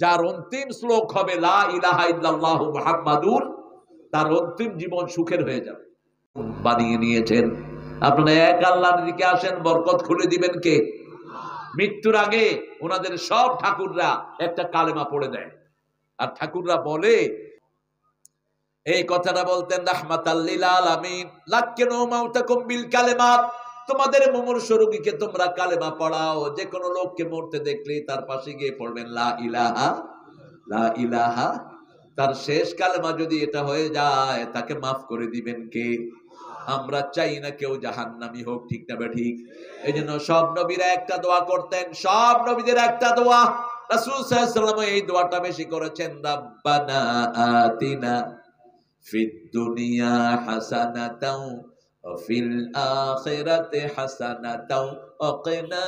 যার অন্তিম শ্লোক হবে লা ইলাহা ইল্লাল্লাহু মুহাম্মাদুর, তার অন্তিম জীবন সুখের হয়ে যাবে। বানিয়ে নিয়েছেন। আপনারা এক আল্লাহর দিকে আসেন, বরকত খুলে দিবেন কে? মৃত্যুর আগে ওনাদের সব ঠাকুররা একটা কালেমা পড়ে দেয়, আর ঠাকুররা বলে, এই কথাটা বলতেন রাহমাতাল লিল আলামিন, লাক্কিনু মাউতাকুম বিল কালিমাত, তোমাদের মুমূর্ষু রোগীকে তোমরা কালেমা পড়াও। যে কোনো লোককে মরতে দেখলে তার পাশে গিয়ে পড়বেন লা ইলাহা, লা ইলাহা। তার শেষ কালেমা যদি এটা হয়ে যায়, তাকে মাফ করে দিবেন কে? আমরা চাই না কেউ জাহান্নামী হোক, ঠিক না ঠিক? এই জন্য সব নবীরা একটা দোয়া করতেন, সব নবীদের একটা দোয়া। রাসূল সাল্লাল্লাহু আলাইহি ওয়াসাল্লাম এই দোয়াটা বেশি করেছেন, রাব্বানা আতিনা ফিদ দুনিয়া হাসানাতাও ওয়া ফিল আখিরাতি হাসানাতাও ওয়া কিনা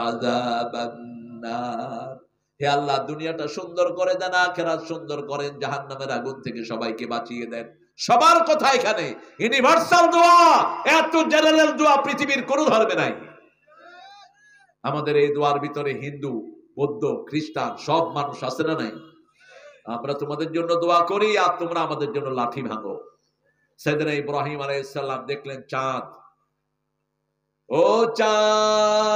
আযাবান নার। হে আল্লাহ, দুনিয়াটা সুন্দর করে দেন, আখিরাত সুন্দর করেন, জাহান্নামের আগুন থেকে সবাইকে বাঁচিয়ে দেন। সবার কথা এখানে ইউনিভার্সাল দোয়া, এত জেনারেল দোয়া পৃথিবীর কোন ধর্মে নাই। আমাদের এই দোয়ার ভিতরে হিন্দু, বৌদ্ধ, খ্রিস্টান সব মানুষ আছে না নাই? আমরা তোমাদের জন্য দোয়া করি, আর তোমরা আমাদের জন্য লাঠি ভাঙো। সাইয়েদনা ইব্রাহিম আলাইহিস সালাম দেখলেন চাঁদ, ও চাঁদ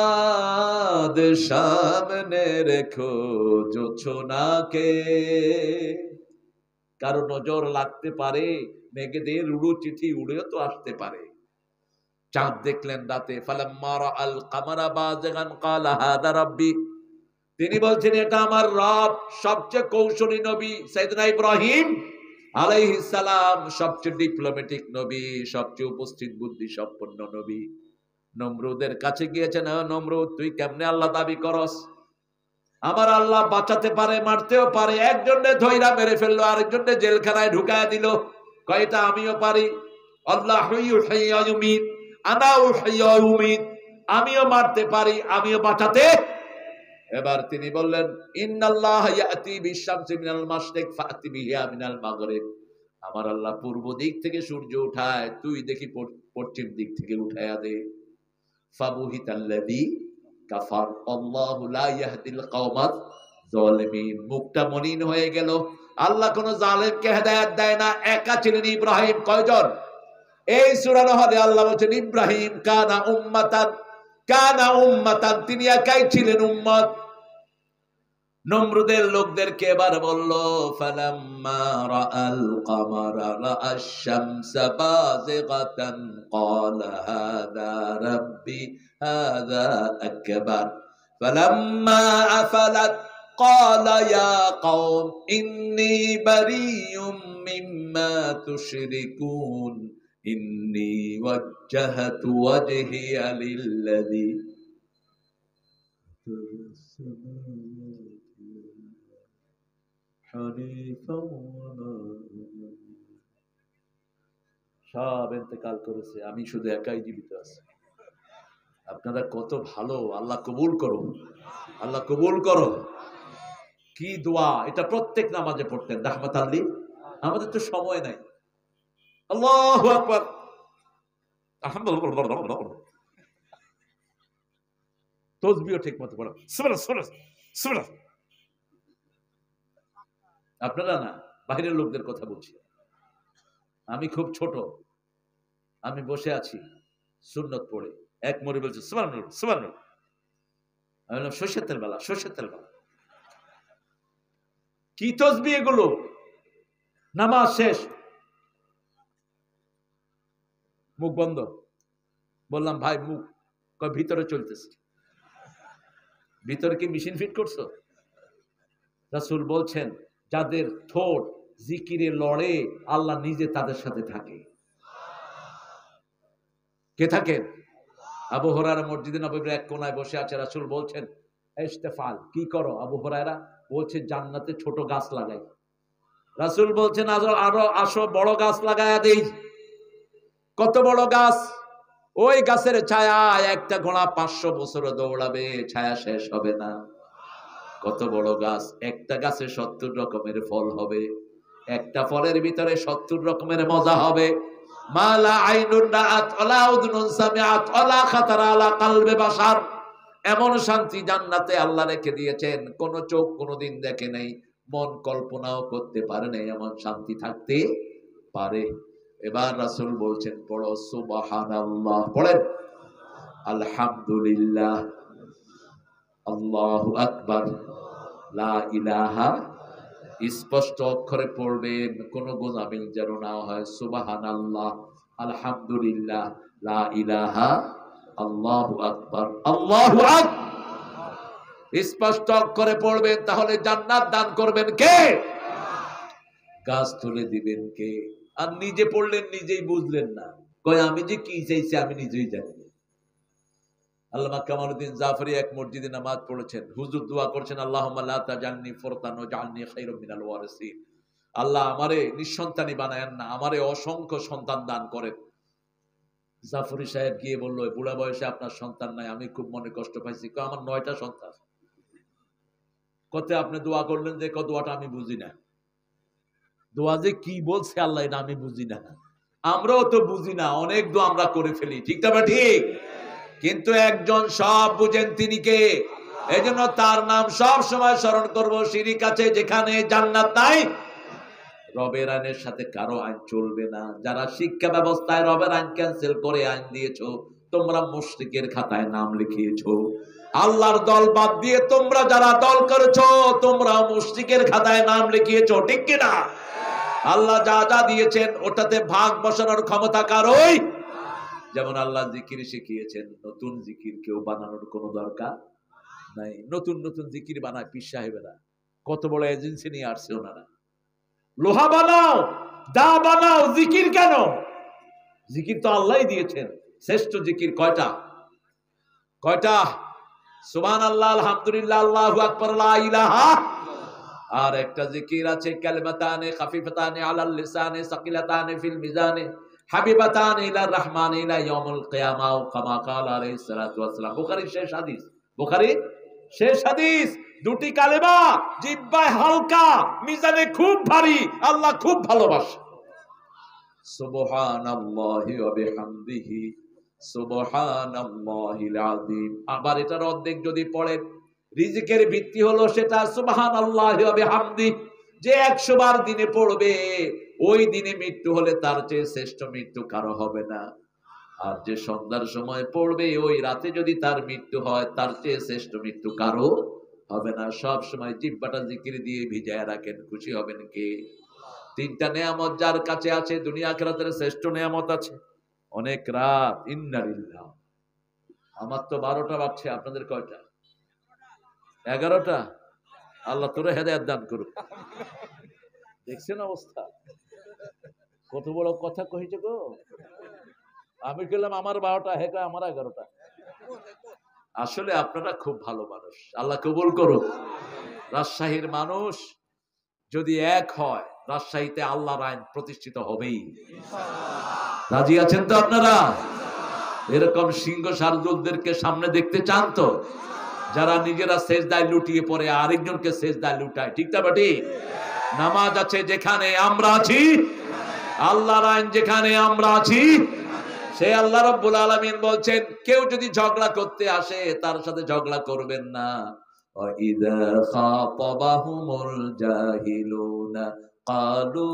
সামনে রেখো জোছনাকে, কারো নজর লাগতে পারে, মেঘেদের উড়ো চিঠি উড়েও তো আসতে পারে। চাঁদ দেখলেন রাতে, ফালাম্মা রাআল কামারা বাযিগান ক্বালা হাযা রাব্বি, তিনি বলছেন এটা আমার রব। সবচেয়ে কৌশলী নবী সাইয়েদনা ইব্রাহিম আলাইহিস সালাম, সবচেয়ে ডিপ্লোম্যাটিক নবী, সবচেয়ে উপস্থিত বুদ্ধি সম্পন্ন নবী। নমরুদের কাছে গিয়েছেন, নমরুদ তুই কেমনে আল্লাহ দাবি করস? আমার আল্লাহ বাঁচাতে পারে, মারতেও পারে। একজনে ধইরা মেরে ফেললো, আরেকজনে জেলখানায় ঢুকায় দিল। কয়টা আমিও পারি। আল্লাহু ইউহয়ি ওয়া ইউমীত, আনা উহয়ি ওয়া উমীত, আমিও মারতে পারি, আমিও বাঁচাতে। এবার তিনি বললেন, ইন্নাল্লাহ ইয়াতি বিশ-শামসি মিনাল মাশরিক ফাতি বিহা মিনাল মাগরিব, আমার আল্লাহ পূর্ব দিক থেকে সূর্য উঠায়, তুই দেখি পশ্চিম দিক থেকে উঠায়া দে। ফাবুহিতাল্লাযী কাফার, আল্লাহু লা ইয়াহদিল কওমাজ যালিমিন। মুখটা মলিন হয়ে গেল। আল্লাহ কোন জালেমকে হেদায়েত দেয় না। একা ছিলেন ইব্রাহিম। কয়জন? এই সূরা নহরে আল্লাহ বলেন ইব্রাহিম কানা উম্মাতান, কানা উম্মাতান, তিনি একাই ছিলেন উম্মত। নমরুদের লোকদেরকে এবার বলল, ফালাম্মা রাআল কামারা রাআশ শামসা বাযিগাতান ক্বালা হাযা রাব্বি হাযা আকবার, ফালাম্মা আফালাত ক্বালা ইয়া কওম ইন্নী বারিয়ুম মিম্মা তুশরিকুন ইন্নী ওয়াজ্জাহতু ওয়াজহিয়া লিল্লাযী সব ইন্তেকাল করেছে, আমি শুধু একাই জীবিত আছি। আপনারা কত ভালো, আল্লাহ কবুল করো, আল্লাহ কবুল করো। কি দোয়া এটা, প্রত্যেক নামাজে পড়তেন রাহমাতাল লিল। আমাদের তো সময় নাই। আল্লাহু আকবার, আলহামদুলিল্লাহ, তাসবিহ ঠিক মতো পড়া, সুবহানাল্লাহ সুবহানাল্লাহ। আপনারা না, বাইরের লোকদের কথা বলছি। আমি খুব ছোট, আমি বসে আছি সুন্নত পড়ে, এক মরি বলছে সুবহানাল্লাহ সুবহানাল্লাহ। আমি বললাম সরষের তেল বেলা, সরষের তেল বেলা। কি তাসবিহ এগুলো? নামাজ শেষ, মুখ বন্ধ। বললাম ভাই মুখ, কয় ভিতরে চলতেছে। ভিতরে কি মেশিন ফিট করছো? রাসূল বলছেন যাদের ঠোঁট জিকিরে লড়ে, আল্লাহ নিজে তাদের সাথে থাকে। কে থাকেন? আবু হুরায়রা মসজিদে নববীর এক কোনায় বসে আছে। রাসূল বলছেন ইস্তেফাল, কি করো? আবু হুরায়রা বলছে জান্নাতে ছোট গাছ লাগাই। রাসূল বলছেন আরো আসো, বড় গাছ লাগায়া দেই। কত বড় গাছ? ওই গাছের ছায়া একটা ঘোড়া 500 বছর দৌড়াবে, ছায়া শেষ হবে না। কত বড় গাছ? একটা গাছে 70 রকমের ফল হবে, একটা ফলের ভিতরে 70 রকমের মজা হবে। মালা আইনুন রাআত ওয়ালা উযুনুন সামিআত ওয়ালা খাতারা আলা কলবি বাশার। এমন শান্তি জান্নাতে আল্লাহ রেখে দিয়েছেন, কোন চোখ কোনোদিন দেখে নাই, মন কল্পনাও করতে পারে নাই এমন শান্তি থাকতে পারে। এবার রাসূল বলছেন, পড়ো সুবহানাল্লাহ, পড়েন আলহামদুলিল্লাহ, আল্লাহু আকবার, লা ইলাহা, স্পষ্ট অক্ষরে পড়বেন, কোন গোজামিল যেন না হয়। সুবহানাল্লাহ, আলহামদুলিল্লাহ, লা ইলাহা, আল্লাহু আকবার, আল্লাহু আকবার, স্পষ্ট অক্ষরে পড়বেন। তাহলে জান্নাত দান করবেন কে? গাছ তুলে দিবেন কে? আর নিজে পড়লেন, নিজেই বুঝলেন না, কয় আমি যে কি চাইছি আমি নিজেই জানি। আল্লামা কামালউদ্দিন জাফরি এক মসজিদে নামাজ পড়েছেন, হুজুর দোয়া করছেন, আল্লাহুম্মা লা তাজালনি ফুরতান ওয়াজআলনি খায়রাম মিনাল ওয়ারিসিন। আল্লাহ আমারে নিঃসন্তানী বানায়েন না, আমারে অসংখ্য সন্তান দান করেন। জাফরি সাহেব গিয়ে বলল, বুড়া বয়সে আপনার সন্তান নাই, আমি খুব মনে কষ্ট পাইছি। কয় আমার 9টা সন্তান। কত আপনি দোয়া করলেন যে, দোয়াটা আমি বুঝি না, দোয়া যে কি বলছে আল্লাহ এটা আমি বুঝি না। আমরাও তো বুঝি না, অনেক দোয়া আমরা করে ফেলি, ঠিক না ঠিক? কিন্তু একজন সব বুঝেন, তিনি কে? এই জন্য তার নাম সব সময় স্মরণ করবো। শিরিক আছে যেখানে, জান্নাত নাই। রবের আইনের সাথে কারো আইন চলবে না। যারা শিক্ষা ব্যবস্থায় রবের আইন ক্যান্সেল করে আইন দিয়েছো, তোমরা মুশরিকের খাতায় নাম লিখিয়েছো। আল্লাহর দল বাদ দিয়ে তোমরা যারা দল করেছো, তোমরা মুশরিকের খাতায় নাম লিখিয়েছো, ঠিক কিনা? আল্লাহ যা যা দিয়েছেন ওটাতে ভাগ বসানোর ক্ষমতা কারোই। যেমন আল্লাহ জিকির শিখিয়েছেন, নতুন জিকির কেউ বানানোর কোনো দরকার নাই। নতুন নতুন জিকির বানায় পীর সাহেবেরা, কত বড় এজেন্সি নিয়ে আসছে ওনারা। লোহা বানাও, দা বানাও, জিকির কেন? জিকির তো আল্লাহই দিয়েছেন। শ্রেষ্ঠ জিকির কয়টা? কয়টা? সুবহানাল্লাহ, আলহামদুলিল্লাহ, আল্লাহু আকবার, লা ইলাহা। আর একটা জিকির আছে, কালিমাতানে খাফিফাতানে আলাল লিসানে সাকিলাতানে ফিল মিজানে হাবিবাতান ইলার রহমান ইলা ইয়াউমুল কিয়ামা, কামা ক্বাল আলাইহিস সালাতু ওয়াস সালাম। বুখারীর শেষ হাদিস, বুখারীর শেষ হাদিস। দুটি কালেমা জিহ্বায় হালকা, মিজানে খুব ভারী, আল্লাহ খুব ভালোবাসে। সুবহানাল্লাহি ওয়া বিহামদিহি সুবহানাল্লাহিল আযীম। আবার এটার অর্ধেক যদি পড়েন, রিজিকের ভিত্তি হলো সেটা সুবহানাল্লাহি ওয়া বিহামদিহি। যে 100 বার দিনে পড়বে, ওই দিনে মৃত্যু হলে তার চেয়ে শ্রেষ্ঠ মৃত্যু কারো হবে না। আর যে সন্ধ্যার সময় পড়বে, ওই রাতে যদি তার মৃত্যু হয়, তার চেয়ে শ্রেষ্ঠ মৃত্যু কারো হবে না। সব সময় জিহ্বাটা জিকির দিয়ে ভিজায় রাখেন, খুশি হবেন কে? তিনটা নেয়ামত যার কাছে আছে, দুনিয়া আখিরাতের শ্রেষ্ঠ নেয়ামত আছে। অনেক রাত, ইন্নালিল্লাহ। আমার তো 12টা বাজছে, আপনাদের কয়টা? 11টা। আল্লাহ তোরে হেদায়েত দান করুক। দেখছেন অবস্থা, কত বড় কথা কইছে গো। আমি বললাম আমার 12টা, হে কয় আমার 11টা। আসলে আপনারা খুব ভালো মানুষ, আল্লাহ কবুল করুক। রাজশাহীর মানুষ যদি এক হয়, রাজশাহীতে আল্লাহর আইন প্রতিষ্ঠিত হবেই। রাজি আছেন তো আপনারা? এরকম সিংহ শার্দুলদেরকে সামনে দেখতে চান তো, যারা নিজেরা সেজদায় লুটিয়ে পড়ে আরেকজনকে সেজদায় লুটায়, ঠিক না বাটি? নামাজ আছে যেখানে আমরা আছি, আল্লাহর আইন যেখানে আমরা আছি, সে আল্লাহ রাব্বুল আলামিন বলছেন, কেউ যদি ঝগড়া করতে আসে তার সাথে ঝগড়া করবেন না। ওয়াইদা খাতাবাহুমুল জাহিলুনা ক্বালু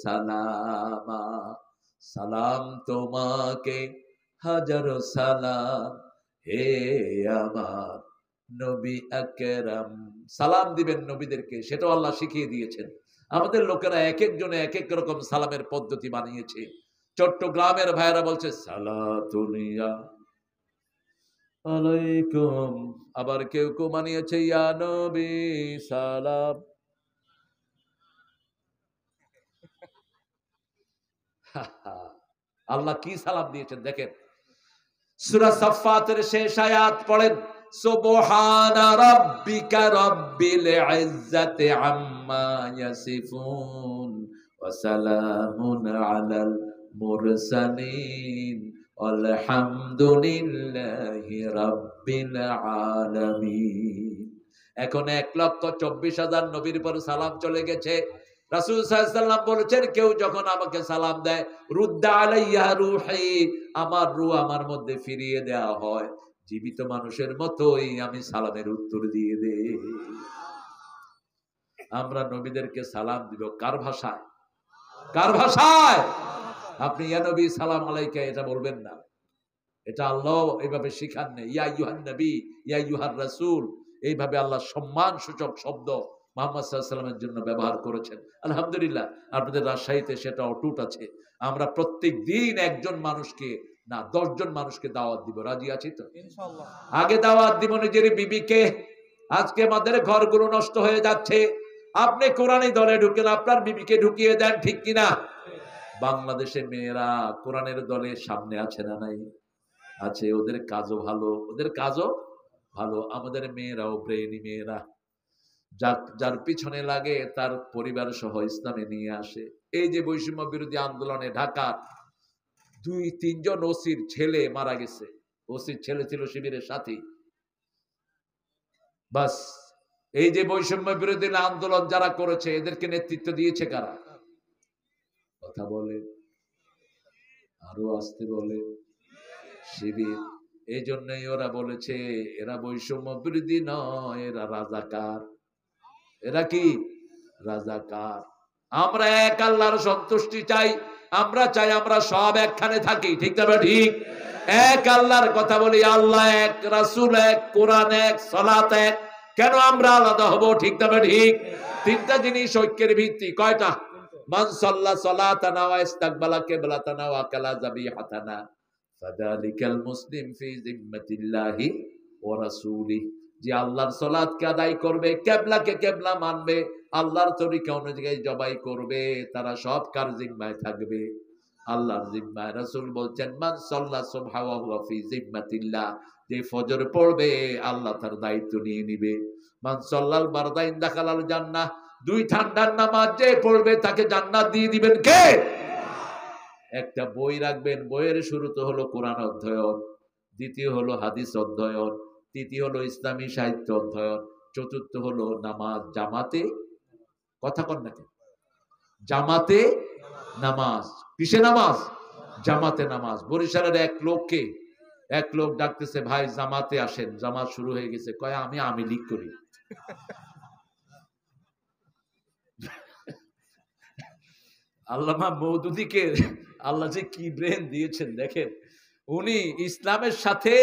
সালামা। সালাম তোমাকে, হাজার সালাম হে আমার নবী আকরাম। সালাম দিবেন নবীদেরকে, সেটাও আল্লাহ শিখিয়ে দিয়েছেন। আমাদের লোকেরা এক একজনে এক এক রকম সালামের পদ্ধতি বানিয়েছে। চট্টগ্রামের ভাইরা বলছে সালাতুনিয়া আলাইকুম, আবার কেউ কেউ বানিয়েছে ইয়া নবী সালাম। আল্লাহ কি সালাম দিয়েছেন দেখেন। সূরা সাফফাতের শেষ আয়াত পড়েন, সুবহানা রাব্বিকা রাব্বিল ইজ্জাতি আম্মা ইয়াসিফুন ওয়া সালামুন আলাল মুরসালিন আলহামদুলিল্লাহি রাব্বিল আলামিন। এখন 1,24,000 নবীর পর সালাম চলে গেছে। রাসূল সাল্লাল্লাহু আলাইহি ওয়াসাল্লাম বলেছেন, কেউ যখন আমাকে সালাম দেয়, রুদ্দা আলাইয়া রূহি, আমার রূহ আমার মধ্যে ফিরিয়ে দেওয়া হয়। জীবিত মানুষের মতোই আমি সালামের উত্তর দিয়ে দে। আমরা নবীদেরকে সালাম দিব কার ভাষায়? কার ভাষায়? আপনি ইয়া নবী সালাম আলাইকা এটা বলবেন না, এটা আল্লাহ এইভাবে শিখান নেই। ইয়া আইয়ুহান নবী, ইয়া আইয়ুহার রাসূল, এইভাবে আল্লাহ সম্মান সূচক শব্দ মুহাম্মদ সাল্লাল্লাহু আলাইহি ওয়াসাল্লামের জন্য ব্যবহার করেছেন। আলহামদুলিল্লাহ আপনাদের রাজশাহীতে সেটা অটুট আছে। আমরা প্রত্যেক দিন একজন মানুষকে না 10 জন মানুষকে দাওয়াত দিব, রাজি আছি তো ইনশাআল্লাহ। আগে দাওয়াত দিব নিজের বিবিকে। আজকে আমাদের ঘরগুলো নষ্ট হয়ে যাচ্ছে, আপনি কোরআনী দলে ঢুকেন, আপনার বিবিকে ঢুকিয়ে দেন, ঠিক কিনা? বাংলাদেশে মেয়েরা কোরআনের দলে সামনে আছে না নাই? আছে। ওদের কাজও ভালো, ওদের কাজও ভালো। আমাদের মেয়েরাও ব্রেইনি মেয়েরা, যার পিছনে লাগে তার পরিবার সহ ইসলামে নিয়ে আসে। এই যে বৈষম্য বিরোধী আন্দোলনে ঢাকা 2-3 জন ওসির ছেলে মারা গেছে, ওসির ছেলে ছিল শিবিরের সাথী। বাস, এই যে বৈষম্য বিরোধী আন্দোলন যারা করেছে এদেরকে নেতৃত্ব দিয়েছে কারা? কথা বলে, আরো আসতে বলে, শিবির। এই জন্যই ওরা বলেছে এরা বৈষম্য বিরোধী নয়, এরা রাজাকার। এরা কি? রাজাকার। আমরা এক আল্লাহর সন্তুষ্টি চাই, আমরা চাই আমরা সব একখানে থাকি, ঠিক না? ঠিক। এক আল্লাহর কথা বলি, আল্লাহ এক, রাসূল এক, কোরআন এক, সালাত এক। কেন আমরা আলাদা হব? ঠিক না? ঠিক। তিনটা জিনিস ঐক্যের ভিত্তি। কয়টা? মান সাল্লা সালাতানা ওয়া ইস্তাকবালা কিবলাতানা ওয়া আকালা যাবিহাতানা ফাযালিকাল মুসলিম ফি জিম্মাতিল্লাহি ওয়া রাসূলিহি। যে আল্লাহর সালাতকে আদায় করবে, কিবলাকে কিবলা মানবে, আল্লাহর তরিকা অনুযায়ী জবাই করবে, তারা সব কার জিম্মায় থাকবে? আল্লাহর জিম্মায়। রাসূল বলছেন মান সাল্লা সুবহা ওয়া হুয়া ফি জিম্মাতিল্লাহ, যে ফজর পড়বে আল্লাহ তার দায়িত্ব নিয়ে নিবে। মান সাল্লাল বারদাইন দাখালাল জান্নাহ, 2 ঠান্ডার নামাজ যে পড়বে তাকে জান্নাত দিয়ে দিবেন কে? একটা বই রাখবেন, বইয়ের শুরুতে হলো কোরআন অধ্যয়ন, দ্বিতীয় হলো হাদিস অধ্যয়ন, তৃতীয় হলো ইসলামী সাহিত্য অধ্যয়ন, চতুর্থ হলো নামাজ জামাতে। কথা কন নাকি? জামাতে নামাজ। কিসে নামাজ? জামাতে নামাজ। বরিশালের এক লোক ডাকতেছে, ভাই জামাতে আসেন, জামাত শুরু হয়ে গেছে। কয় আমি লিগ করি। আল্লামা মওদুদীকে আল্লাহ যে কি ব্রেন দিয়েছেন দেখেন। উনি ইসলামের সাথে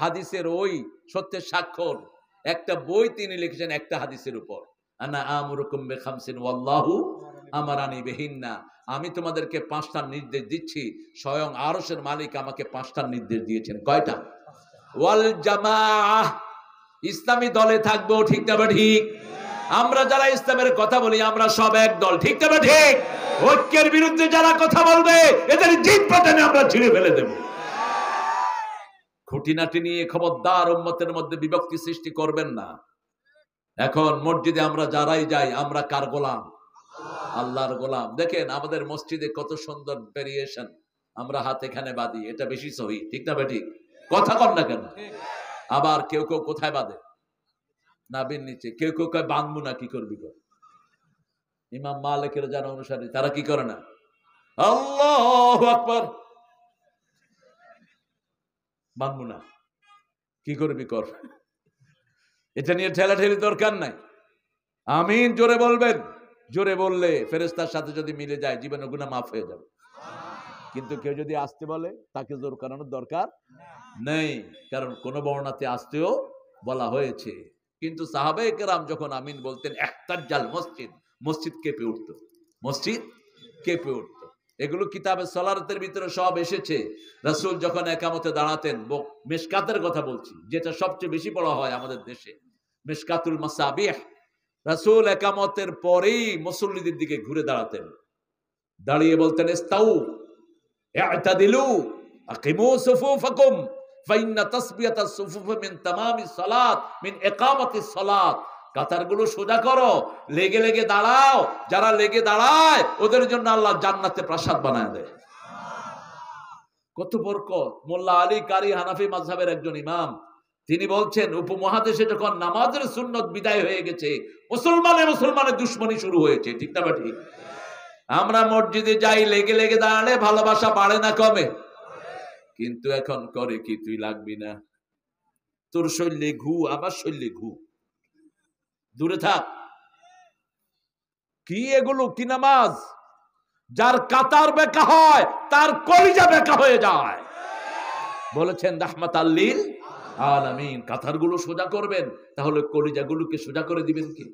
হাদিসের ওই সত্যের স্বাক্ষর একটা বই তিনি লিখেছেন একটা হাদিসের উপর। আনা আমুরুকুম বিখামসিন ওয়াল্লাহু আমারানি বিহিন্না, আমি তোমাদেরকে 5টা নির্দেশ দিচ্ছি, স্বয়ং আরশের মালিক আমাকে 5টা নির্দেশ দিয়েছেন। কয়টা? ওয়াল জামাআহ, ইসলামী দলে থাকবো, ঠিক না? ঠিক। আমরা যারা ইসলামের কথা বলি আমরা সব এক দল, ঠিক না? ঠিক। ঐক্যের বিরুদ্ধে যারা কথা বলবে এদের জিহ্বা টেনে আমরা ছিঁড়ে ফেলে দেব। খুঁটিনাটি নিয়ে খবরদার উম্মতের মধ্যে বিভক্তি সৃষ্টি করবেন না। এখন মসজিদে আমরা যারাই যাই আমরা কার গোলাম? আল্লাহর গোলাম। দেখেন আমাদের মসজিদে কত সুন্দর ভেরিয়েশন, আমরা হাত এখানে বাঁধি, এটা বেশি সহি, ঠিক না? ঠিক। কথা কন না কেন? আবার কেউ কেউ কোথায় বাঁধে? নাভির নিচে। কেউ কেউ কয় বাঁধবো না, কি করবি কর? ইমাম মালিকের যারা অনুসারী তারা কি করে না? আল্লাহু আকবার, বাঁধবো না, কি করবি কর। এটা নিয়ে ঠেলাঠেলি দরকার নাই। আমিন জোরে বলবেন। জোরে বললে ফেরেশতার সাথে যদি মিলে যায় জীবনে গুনাহ মাফ হয়ে যাবে। কিন্তু কেউ যদি আসতে বলে তাকে জোর করানোর দরকার নেই, কারণ কোন বর্ণনাতে আসতেও বলা হয়েছে। কিন্তু সাহাবায়ে কেরাম যখন আমিন বলতেন ইহতাজ্জাল মসজিদ, মসজিদ কেঁপে উঠত, মসজিদ কেঁপে উঠত। এগুলো কিতাবে সালাতের ভিতরে সব এসেছে। রাসূল যখন একামতে দাঁড়াতেন, মিশকাতের কথা বলছি, যেটা সবচেয়ে বেশি পড়া হয় আমাদের দেশে, মিশকাতুল মাসাবিহ। রাসূল একামতের পরেই মুসল্লিদের দিকে ঘুরে দাঁড়াতেন, দাঁড়িয়ে বলতেন ইস্তাউ ইআতাদিলু আকিমু সুফুফাকুম ফাইন্না তাসবিয়াতাস সুফুফ মিন তামামিস সালাত মিন ইকামাতিস সালাত। কাতারগুলো সোজা করো, লেগে লেগে দাঁড়াও। যারা লেগে দাঁড়ায় ওদের জন্য আল্লাহ জান্নাতে প্রাসাদ বানায় দেয়। কত বরকত। মোল্লা আলী কারি হানাফি মাযহাবের একজন ইমাম, তিনি বলছেন উপমহাদেশে যখন নামাজের সুন্নত বিদায় হয়ে গেছে, মুসলমানের দুশ্মনী শুরু হয়েছে, ঠিক না? ঠিক। আমরা মসজিদে যাই, লেগে লেগে দাঁড়ালে ভালোবাসা বাড়ে না কমে? কিন্তু এখন করে কি তুই লাগবি না, তোর শৈলে ঘু, আমার শৈলে ঘু, দূরে থাক। কি এগুলো, কি নামাজ? যার কাতার বেকা হয় তার কলিজা বেকা হয়ে যায়। বলেছেন রাহমাতাল লিল আলামিন। কাতারগুলো সোজা করবেন, তাহলে কলিজাগুলোকে সোজা করে দিবেন কি?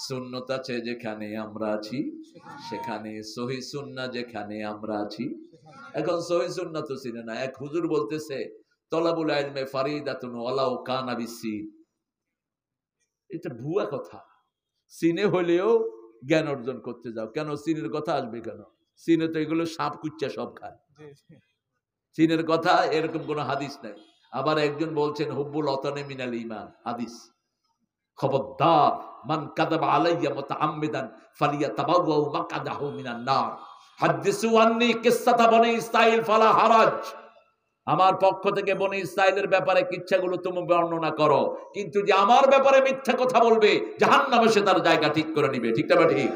সুন্নত আছে যেখানে আমরা আছি সেখানে, সহিহ সুন্নাহ যেখানে আমরা আছি। এখন সহিহ সুন্নাহ তো চিনে না। এক হুজুর বলতেছে তলাবুল ইলমে ফারিদাতুন ওয়ালাউ কানা বিসিন। এটা ভুয়া কথা। সিনে হলেও জ্ঞান অর্জন করতে যাও কেন? সিনের কথা আসবে কেন? সিনে তো এগুলো সাপ কুচ্চা সব খায়। সিনের কথা এরকম কোন হাদিস নাই। আবার একজন বলছেন হুব্বুল ওয়াতানি মিনাল ঈমান, হাদিস। খবরদার, মান কাযাবা আলাইয়া মুতাআম্মিদান ফালিয়াতাবাওয়া মাকআদাহু মিনান নার। হাদিসু আন্নী কিসসাতা বনি ইসরাঈল ফালা হারাজ। আমার পক্ষ থেকে বনি ইসরাঈলের ব্যাপারে কিচ্ছাগুলো তুমি বর্ণনা করো, কিন্তু যে আমার ব্যাপারে মিথ্যা কথা বলবে জাহান্নামে সে তার জায়গা ঠিক করে নিবে। ঠিক না ঠিক?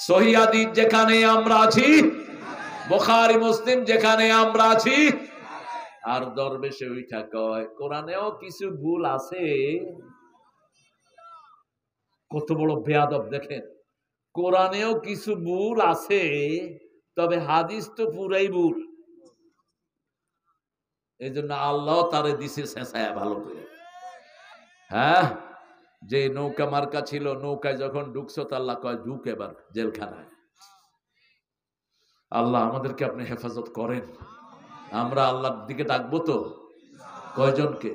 সহিহ হাদিস যেখানে আমরা আছি, বুখারী মুসলিম যেখানে আমরা আছি, আর দরবেশে উঠা কয় কোরআনেও কিছু ভুল আছে। কত বড় বেয়াদব দেখেন! কোরআনেও কিছু ভুল আছে, তবে হাদিস তো পুরাই ভুল। এই জন্য আল্লাহ তারে দিছে শেষায়া ভালো করে। হ্যাঁ, যে নৌকা মার্কা ছিল, নৌকায় যখন ঢুকছো আল্লাহ কয় ঢুক এবার জেলখানায়। আল্লাহ আমাদেরকে আপনি হেফাজত করেন। আমরা আল্লাহর দিকে ডাকবো তো? কয়জনকে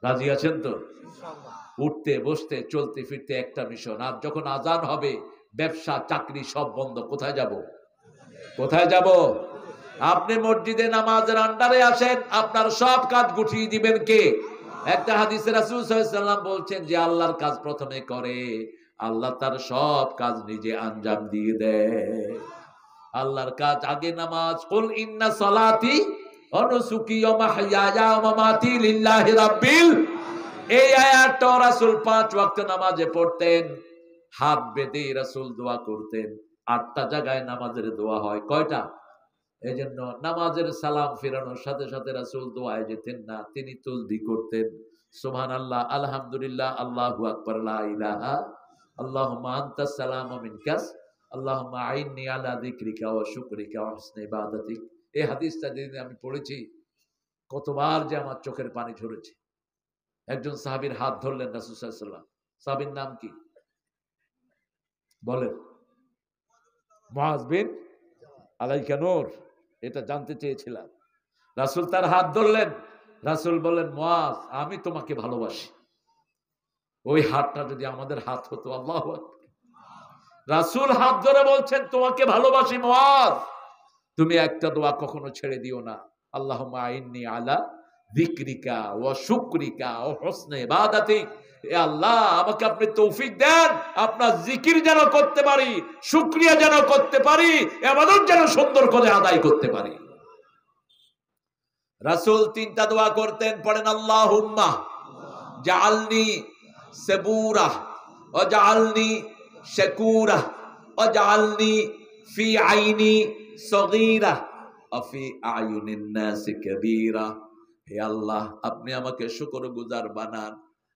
রাজি আছেন তো? উঠতে বসতে চলতে ফিরতে একটা মিশন। আর যখন আজান হবে ব্যবসা চাকরি সব বন্ধ। কোথায় যাব? কোথায় যাব? আপনি মসজিদে নামাজের আন্ডারে আসেন, আপনার সব কাজ গুছিয়ে দিবেন কে? একটা হাদিসে রাসূল সাল্লাল্লাহু আলাইহি ওয়াসাল্লাম বলছেন যে আল্লাহর কাজ প্রথমে করে, আল্লাহ তার সব কাজ নিজে আঞ্জাম দিয়ে দেয়। আল্লাহর কাজ আগে নামাজ। কুল ইন্না সালাতি ওয়া নুসুকি ওয়া মাহইয়ায়া ওয়া মামাতি লিল্লাহি রাব্বিল। এই আয়াতটা রাসূল 5 ওয়াক্ত নামাজে পড়তেন, হাত বেঁধে রাসূল দোয়া করতেন। 8টা জায়গায় নামাজের দোয়া হয়। কয়টা? এজন্য নামাজের সালাম ফেরানোর সাথে সাথে রাসূল দোয়ায় যেতেন না, তিনি তাসবিহ করতেন। সুবহানাল্লাহ, আলহামদুলিল্লাহ, আল্লাহু আকবার, লা ইলাহা আল্লাহুম্মা আনতাস সালাম ওয়া মিনকাস, আল্লাহুম্মা আইন্নি আলা যিকরিকা ওয়া শুকরিকা ওয়া হুসনি ইবাদাতিক। এই হাদিসটা যেদিন আমি পড়েছি কতবার যে আমার চোখের পানি ঝরেছে। একজন সাহাবীর হাত ধরলেন রাসূল সাল্লাল্লাহু আলাইহি ওয়াসাল্লাম। সাহাবীর নাম কি বলেন? মুআয বিন আলাইকা নূর। এটা জানতে চেয়েছিলাম। রাসূল তার হাত ধরলেন। রাসূল বললেন, মুআয, আমি তোমাকে ভালোবাসি। ওই হাতটা যদি আমাদের হাত হতো! আল্লাহু আকবার। রাসূল হাত ধরে বলছেন, তোমাকে ভালোবাসি মুআয, তুমি একটা দোয়া কখনো ছেড়ে দিও না। আল্লাহুম্মা আইন্নি আলা যিকরিকা ওয়া শুকরিকা ওয়া হুসনি ইবাদাতিক। এ আল্লাহ, আমাকে আপনি তৌফিক দেন, আপনার জিকির যেন করতে পারি, শুকরিয়া যেন করতে পারি, ইবাদত যেন সুন্দর করে আদায় করতে পারি। রাসূল 3টা দোয়া করতেন। পড়েন, আল্লাহুম্মা জাআলনি সাবুরা ওয়া জাআলনি শাকুরা ওয়া জাআলনি ফি আইনি সগীরা ওয়া ফি আয়ুনিন নাসি কাবীরা। হে আল্লাহ, আপনি আমাকে শুকরগুজার বানান,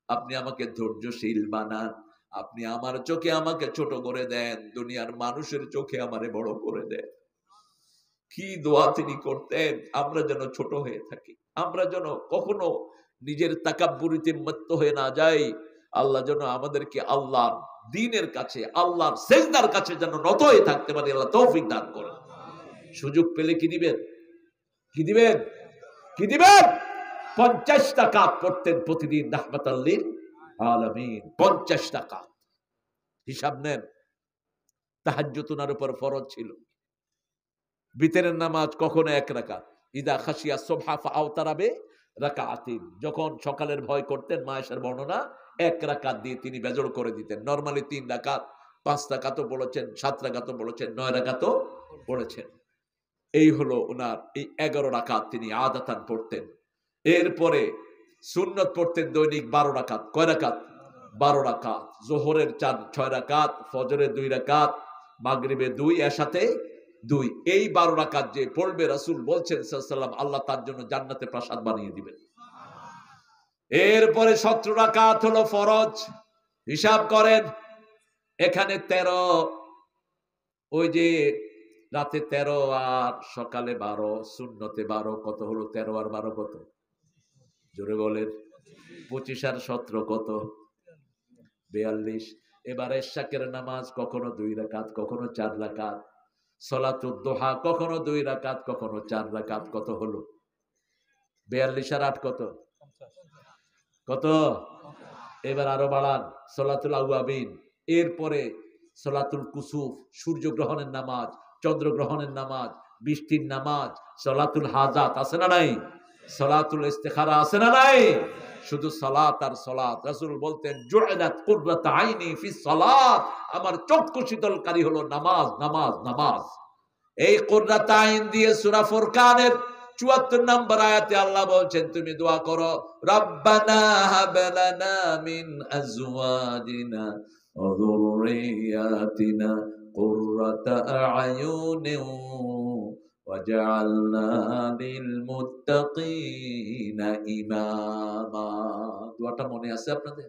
আপনি আমাকে ধৈর্যশীল বানান, আপনি আমার চোখে আমাকে ছোট করে দেন, দুনিয়ার মানুষের চোখে আমারে বড় করে দেন। কি দোয়া তিনি করতেন! আমরা যেন ছোট হয়ে থাকি, আমরা যেন কখনো নিজের তাকাব্বুরিতে মত্ত হয়ে না যাই। আল্লাহ যেন আমাদেরকে আল্লাহর দ্বীনের কাছে, আল্লাহর সিজদার কাছে যেন নত হয়ে থাকতে পারি। আল্লাহ তৌফিক দান করেন। সুযোগ পেলে কি দিবেন? কি দিবেন? কি দিবেন? 50 টাকা পড়তেন প্রতিদিন রাহমাতাল লিল আলামিন। 50 টাকা। হিসাব নেন। তাহাজ্জুদ ওনার উপর ফরজ ছিল। বিতরের নামাজ কখনো 1 রাকাত। ইদা খাশিয়া সুবহা ফাআওতারা বে রাকাআতিন। যখন সকালের ভয় করতেন, মায়েশার বর্ণনা, 1 রাকাত দিয়ে তিনি বেজড় করে দিতেন। নরমালি 3 রাকাত, 5 রাকাতও পড়েছেন, 7 রাকাতও পড়েছেন, 9 রাকাতও পড়েছেন। এই হলো ওনার এই 11 রাকাত তিনি আদাতান পড়তেন। এরপরে সুন্নত পড়তেন দৈনিক 12 রাকাত। কয় রাকাত? 12 রাকাত। যোহরের 6 রাকাত, ফজরের 2 রাকাত, মাগরিবে 2, এশাতে 2 এই 12 রাকাত যে পড়বে রাসূল বলছেন সাল্লাল্লাহু আলাইহি ওয়াসাল্লাম আল্লাহ তার জন্য জান্নাতে প্রাসাদ বানিয়ে দিবেন। এরপরে 17 রাকাত হলো ফরজ। হিসাব করেন, এখানে 13, ওই যে রাতে 13 আর সকালে 12, সুন্নতে 12, কত হলো? 13 আর 12 কত? জোরে বলেন। 25 আর 17 কত? 42। এবার ইশাকের নামাজ কখনো 2 রাকাত, কখনো 4 রাকাত। সালাতুদ দুহা কখনো 2 রাকাত, কখনো 4 রাকাত। কত হলো? 42 আর 8 কত? কত? এবার আরো বাড়ান। সালাতুল আওয়াবিন, এরপরে সালাতুল কুসুফ, সূর্যগ্রহণের নামাজ, চন্দ্রগ্রহণের নামাজ, বৃষ্টির নামাজ, সালাতুল হাজাত আছে না নাই? সালাতুল ইস্তিখারা আছে না নাই? শুধু সালাত আর সালাত। রাসূল বলতেন জুইলাত কুররাতু আইনি ফিস সালাত, আমার চক্ষু শীতলকারী হলো নামাজ, নামাজ, নামাজ। এই কুররাতু আইন দিয়ে সূরা ফুরকানের 74 নম্বর আয়াতে আল্লাহ বলছেন তুমি দোয়া করো, রব্বানা হাব লানা মিন আজওয়াজিনা ওয়া যুররিয়াতিনা কুররাতা আ'য়ুনিন ওয়াজআলনা লিল মুত্তাকিনা ইমামা। দোয়াটা মনে আছে আপনাদের?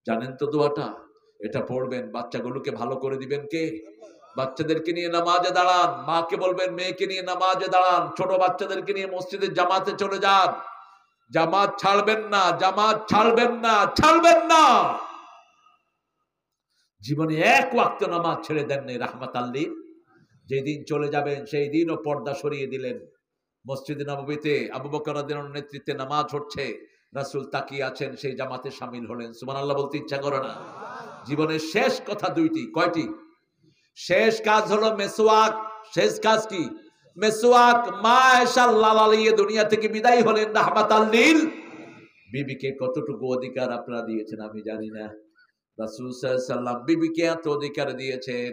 জানেন তো দোয়াটা? এটা পড়বেন, বাচ্চাগুলোকে ভালো করে দিবেন কে? বাচ্চাদেরকে নিয়ে নামাজে দাঁড়ান, মাকে বলবেন মেয়েকে নিয়ে নামাজে দাঁড়ান, ছোট বাচ্চাদেরকে নিয়ে মসজিদের জামাতে চলে যান। জামাত ছাড়বেন না, জামাত ছাড়বেন না, ছাড়বেন না। জীবনে এক ওয়াক্ত নামাজ ছেড়ে দেননি রাহমাতাল লিল। যেদিন চলে যাবেন সেই দিনও পর্দা সরিয়ে দিলেন। মসজিদে নববীতে আবু বকর রাদিয়াল্লাহু আনহুর নেতৃত্বে নামাজ হচ্ছে, রাসূল তাকিয়ে আছেন, সেই জামাতে শামিল হলেন। সুবহানাল্লাহ বলতে ইচ্ছা করে না? জীবনের শেষ কথা 2টি। কয়টি? শেষ কাজ হলো মেসওয়াক। শেষ কাজ কি? মেসওয়াক। মা আয়েশা লালালিয়ে দুনিয়া থেকে বিদায় হলেন রাহমাতাল লিল। বিবিকে কতটুকু অধিকার আপনারা দিয়েছেন আমি জানি না। রাসূল সাল্লাল্লাহু আলাইহি ওয়াসাল্লাম বিবিকে এত অধিকার দিয়েছেন,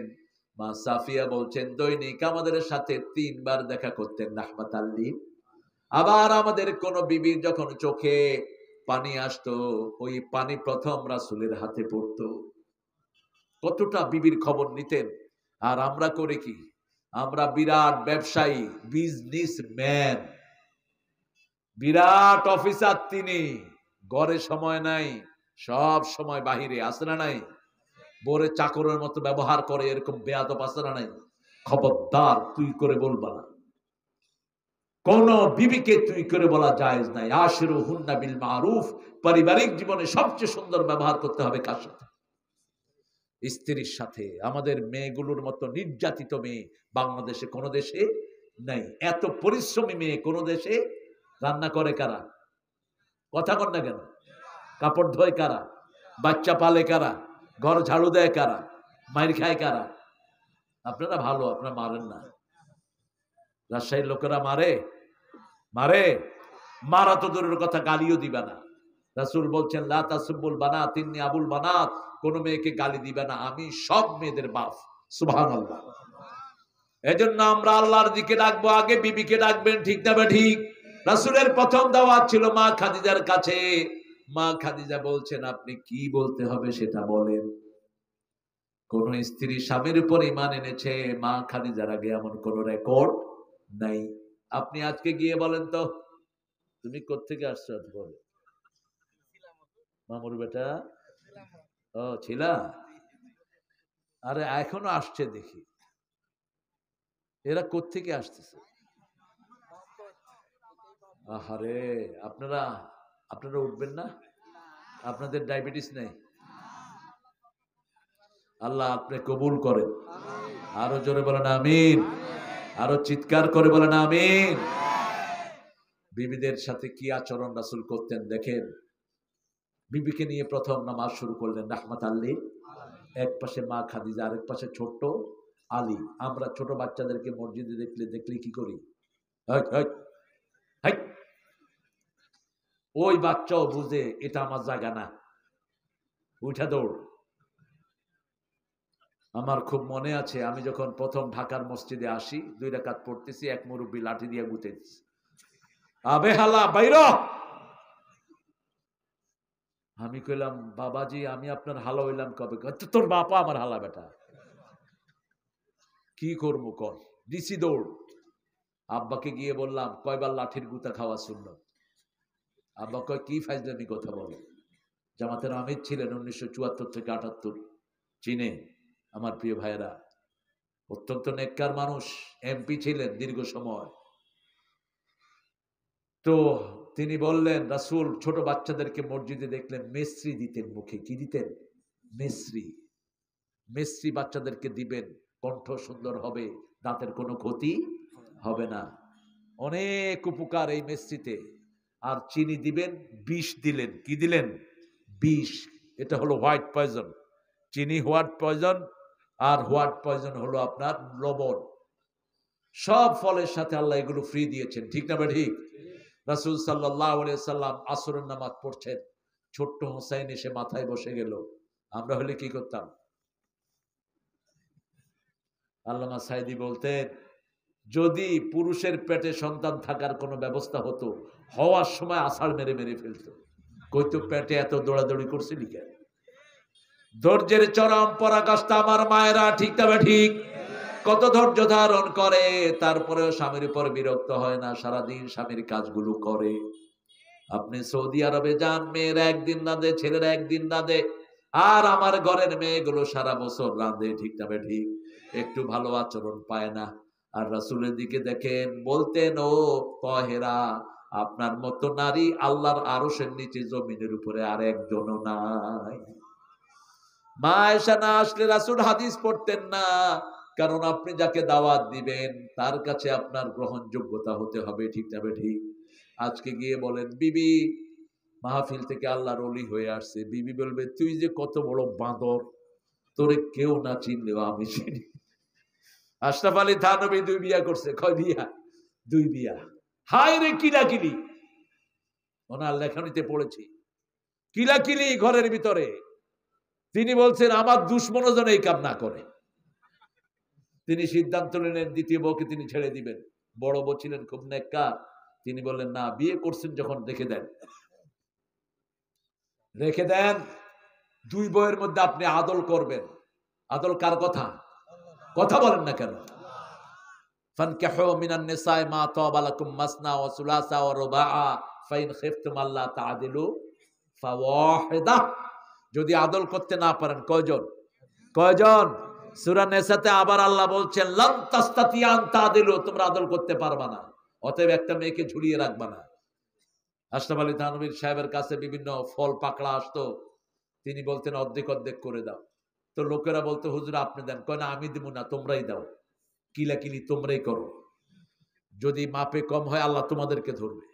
মা সাফিয়া বলছেন দৈনিক আমাদের সাথে 3 বার দেখা করতেন রাহমাতাল লিল। আবার আমাদের কোন বিবির যখন চোখে পানি আসতো, ওই পানি প্রথম রাসূলের হাতে পড়তো। কতটা বিবির খবর নিতেন। আর আমরা করে কি? আমরা বিরাট ব্যবসায়ী, বিজনেসম্যান, বিরাট অফিসার। তিনি ঘরে সময় নাই, সব সময় বাহিরে। আছে না নাই? বরে চাকরের মতো ব্যবহার করে, এরকম বেয়াদব আছে না নাই? খবরদার, তুই করে বলবা না। কোন বিবিকে তুই করে বলা জায়েজ নাই। আশিরুহুন্না বিল মারুফ। পারিবারিক জীবনে সবচেয়ে সুন্দর ব্যবহার করতে হবে কার সাথে? স্ত্রীর সাথে। আমাদের মেয়েগুলোর মতো নির্যাতিত মেয়ে বাংলাদেশে কোন দেশে নাই। এত পরিশ্রমী মেয়ে কোন দেশে? রান্না করে কারা? কথা কন না কেন? কাপড় ধোয় কারা? বাচ্চা পালে কারা? ঘর ঝাড়ু দেয় কারা? মাইর খায় কারা? আপনারা ভালো, আপনারা মারেন না। রাজশাহীর লোকেরা মারে? মারে? মারা তো দূরের কথা, গালিও দিবে না। রাসূল বলছেন লা তাসুবুল বানাত ইন্নী আবুল বানাত, কোন মেয়েকে গালি দিবে না, আমি সব মেয়েদের বাপ। সুবহানাল্লাহ। এজন্য আমরা আল্লাহর দিকে ডাকবো, আগে বিবিকে ডাকবেন। ঠিক না ঠিক? রাসূলের প্রথম দাওয়াত ছিল মা খাদিজার কাছে। মা খাদিজা বলছেন আপনি কি বলতে হবে সেটা বলেন। কোন স্ত্রী স্বামীর উপর ঈমান এনেছে মা খাদিজার আগে এমন কোন রেকর্ড নাই। আপনি আজকে গিয়ে বলেন তো তুমি কোত্থেকে আসছো? বলে মামুর বেটা। ও ছিলা? আরে এখনো আসছে দেখি। এরা কোত্থেকে আসতেছে? আহারে, আপনারা উঠবেন না? আপনাদের ডায়াবেটিস নেই? আল্লাহ আপনি কবুল করেন। আরো জোরে বলেন আমিন। আরো চিৎকার করে বলেন আমিন। বিবিদের সাথে কি আচরণ রাসূল করতেন দেখেন। বিবিকে নিয়ে প্রথম নামাজ শুরু করলেন রাহমাতাল লিল। এক পাশে মা খাদিজা, আরেক পাশে ছোট্ট আলী। আমরা ছোট বাচ্চাদেরকে মসজিদে দেখলে কি করি? ওই বাচ্চাও বুঝে এটা আমার জায়গা না, উঠা দৌড়। আমার খুব মনে আছে, আমি যখন প্রথম ঢাকার মসজিদে আসি, 2 রাকাত পড়তেছি, এক মুরব্বী লাঠি দিয়ে গুতেছি, আবে হালা বাইর। আমি কইলাম বাবাজি আমি আপনার হালা হইলাম কবে? তোর বাপা আমার হালা বেটা। কি করবো কর? ডিসি দৌড়। আব্বাকে গিয়ে বললাম কয়বার লাঠির গুতা খাওয়া সুন্নাত। আব্বা কয় কি ফাইজলামি কথা বলে। জামাতের আমির ছিলেন 1974 থেকে 78, চীনে। আমার প্রিয় ভাইয়েরা, অত্যন্ত নেককার মানুষ, এমপি ছিলেন দীর্ঘ সময়। তো তিনি বললেন রাসূল ছোট বাচ্চাদেরকে মসজিদে দেখলেন মেসরি দিতেন মুখে। কি দিতেন? মেসরি। মেসরি বাচ্চাদেরকে দিবেন, কণ্ঠ সুন্দর হবে, দাঁতের কোনো ক্ষতি হবে না। অনেক উপকার এই মেসরিতে। আর চিনি দিবেন, বিষ দিলেন। কি দিলেন? বিষ। এটা হলো হোয়াইট পয়জন। চিনি হোয়াইট পয়জন, আর হোয়াইট পয়জন হলো আপনার লবণ। সব ফলের সাথে আল্লাহ এগুলো ফ্রি দিয়েছেন, ঠিক না ঠিক? রাসূল সাল্লাল্লাহু আলাইহি সাল্লাম আসরের নামাজ পড়ছেন, ছোট্ট হোসাইন এসে মাথায় বসে গেল। আমরা হলে কি করতাম? আল্লামা সাইদি বলতেন, যদি পুরুষের পেটে সন্তান থাকার কোনো ব্যবস্থা হতো, হওয়ার সময় আষাঢ় মেরে মেরে ফেলতো। কইতো পেটে এত দৌড়াদৌড়ি করছিলি কেন? ধৈর্যের চরম পরাকাষ্ঠা আমার মায়েরা, ঠিক না ঠিক? কত ধৈর্য ধারণ করে, তারপরেও স্বামীর উপর বিরক্ত হয় না, সারাদিন স্বামীর কাজগুলো করে। আপনি সৌদি আরবে যান, মেয়েরা একদিন রাঁধে, ছেলেরা একদিন রাঁধে, আর আমার ঘরের মেয়েগুলো সারা বছর রাঁধে, ঠিক না ঠিক? একটু ভালো আচরণ পায় না। আর রাসূলের দিকে দেখেন, বলতেন ও তাহেরা, আপনার মতো নারী আল্লাহর আরশের নিচে জমিনের উপরে আর একজনও নাই। মা আয়েশা না আসলে রাসূল হাদিস পড়তেন না, কারণ আপনি যাকে দাওয়াত দিবেন তার কাছে আপনার গ্রহণযোগ্যতা হতে হবে, ঠিক না ঠিক? আজকে গিয়ে বলেন বিবি মাহফিল থেকে আল্লাহর ওলি হয়ে আসছে, বিবি বলবে তুই যে কত বড় বাঁদর, তোরে কেউ না চিনলেও আমি চিনি। আশরাফ আলী থানভী 2 বিয়া করছে। কয় বিয়া? 2 বিয়া। হায় রে কিলাকিলি, ওনার লেখনীতে পড়েছি, কিলাকিলি ঘরের ভিতরে। তিনি বলছেন আমার দুশ্মনও যেন এই কাম না করে। তিনি সিদ্ধান্ত নিলেন দ্বিতীয় বউকে তিনি ছেড়ে দিবেন। বড় বউ ছিলেন খুব নেককার, তিনি বললেন না, বিয়ে করছেন যখন রেখে দেন, রেখে দেন। 2 বউয়ের মধ্যে আপনি আদল করবেন। আদল কার কথা? কথা বলেন না কেন? ফানকিহু মিনান নিসাই মা তাবা লাকুম মাসনা ওয়া সুলাসা ওয়া রুবাআ ফাইন খিফতুম আল্লা তাআদিলু ফাওয়াহিদা। যদি আদল করতে না পারেন, কয়জন? কয়জন? সূরা নিসাতে আবার আল্লাহ বলছেন লান তাস্তাতিয়ান তাআদিলু, তোমরা আদল করতে পারবা না, অতএব একটা মেয়েকে ঝুলিয়ে রাখবা না। আশরাফ আলী থানভীর সাহেবের কাছে বিভিন্ন ফল পাকড়া আসতো, তিনি বলতেন অর্ধেক অর্ধেক করে দাও। তো লোকেরা বলতো হুজুর আপনি দেন। কয় না, আমি দিব না, তোমরাই দাও, কিলাকিলি তোমরাই করো। যদি মাপে কম হয় আল্লাহ তোমাদেরকে ধরবে।